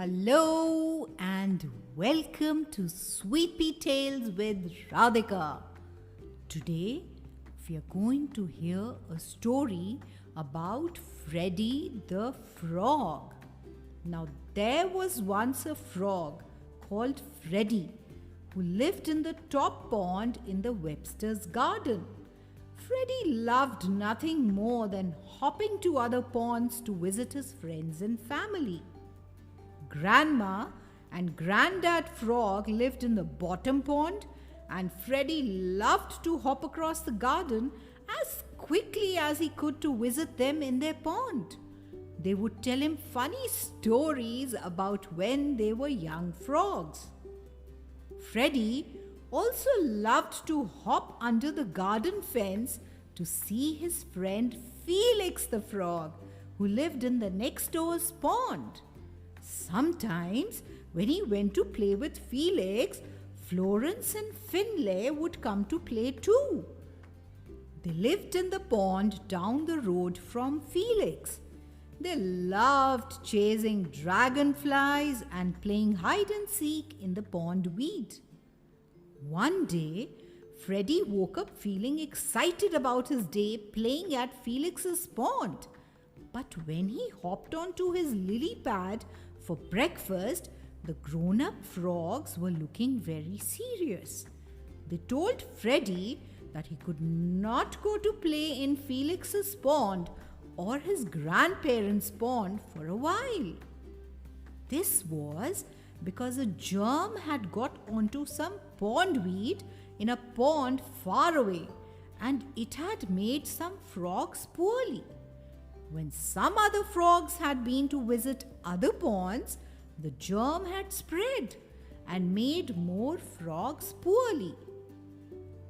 Hello and welcome to Sweepy Tales with Radhika. Today we are going to hear a story about Freddie the Frog. Now there was once a frog called Freddie who lived in the top pond in the Webster's garden. Freddie loved nothing more than hopping to other ponds to visit his friends and family. Grandma and Granddad Frog lived in the bottom pond, and Freddie loved to hop across the garden as quickly as he could to visit them in their pond. They would tell him funny stories about when they were young frogs. Freddie also loved to hop under the garden fence to see his friend Felix the Frog, who lived in the next door's pond. Sometimes, when he went to play with Felix, Florence and Finlay would come to play too. They lived in the pond down the road from Felix. They loved chasing dragonflies and playing hide and seek in the pond weed. One day, Freddie woke up feeling excited about his day playing at Felix's pond. But when he hopped onto his lily pad for breakfast, the grown-up frogs were looking very serious. They told Freddie that he could not go to play in Felix's pond or his grandparents' pond for a while. This was because a germ had got onto some pondweed in a pond far away, and it had made some frogs poorly. When some other frogs had been to visit other ponds, the germ had spread and made more frogs poorly.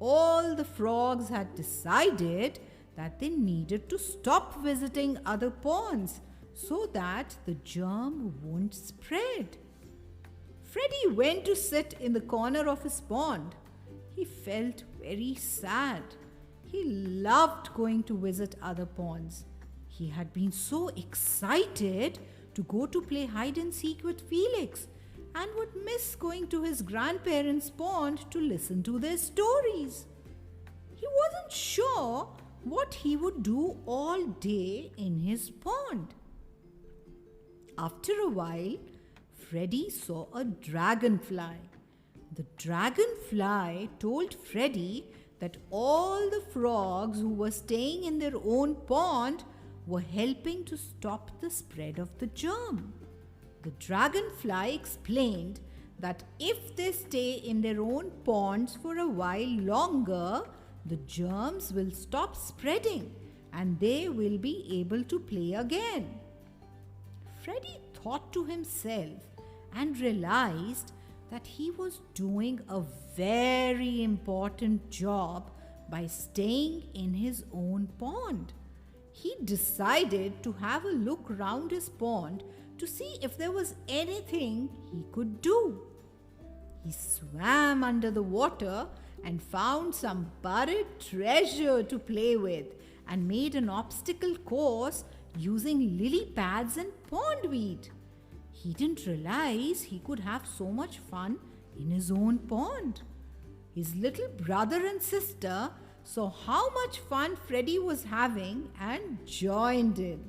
All the frogs had decided that they needed to stop visiting other ponds so that the germ won't spread. Freddie went to sit in the corner of his pond. He felt very sad. He loved going to visit other ponds. He had been so excited to go to play hide and seek with Felix and would miss going to his grandparents' pond to listen to their stories. He wasn't sure what he would do all day in his pond. After a while, Freddie saw a dragonfly. The dragonfly told Freddie that all the frogs who were staying in their own pond were helping to stop the spread of the germ. The dragonfly explained that if they stay in their own ponds for a while longer, the germs will stop spreading and they will be able to play again. Freddie thought to himself and realized that he was doing a very important job by staying in his own pond. He decided to have a look round his pond to see if there was anything he could do. He swam under the water and found some buried treasure to play with and made an obstacle course using lily pads and pondweed. He didn't realize he could have so much fun in his own pond. His little brother and sister saw how much fun Freddie was having and joined in.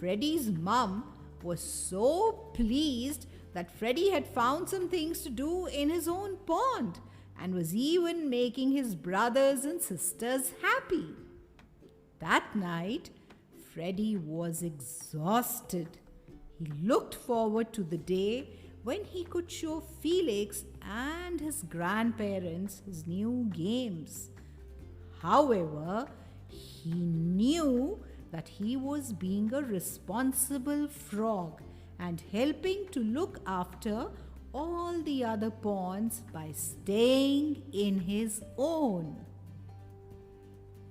Freddie's mum was so pleased that Freddie had found some things to do in his own pond and was even making his brothers and sisters happy. That night, Freddie was exhausted. He looked forward to the day when he could show Felix and his grandparents his new games. However, he knew that he was being a responsible frog and helping to look after all the other ponds by staying in his own.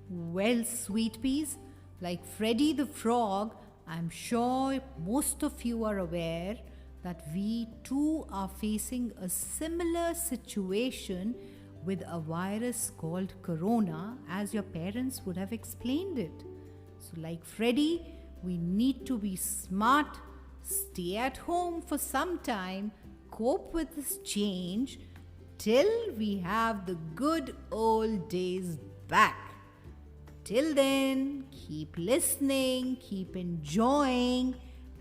Well, sweet peas, like Freddie the Frog, I'm sure most of you are aware that we too are facing a similar situation with a virus called Corona, as your parents would have explained it. So like Freddie, we need to be smart, stay at home for some time, cope with this change till we have the good old days back. Till then, keep listening, keep enjoying,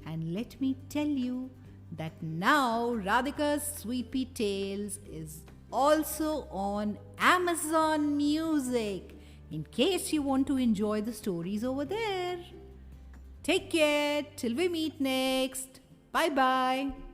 and let me tell you that now Radhika's Sweepy Tales is also on Amazon Music in case you want to enjoy the stories over there. Take care till we meet next. Bye bye.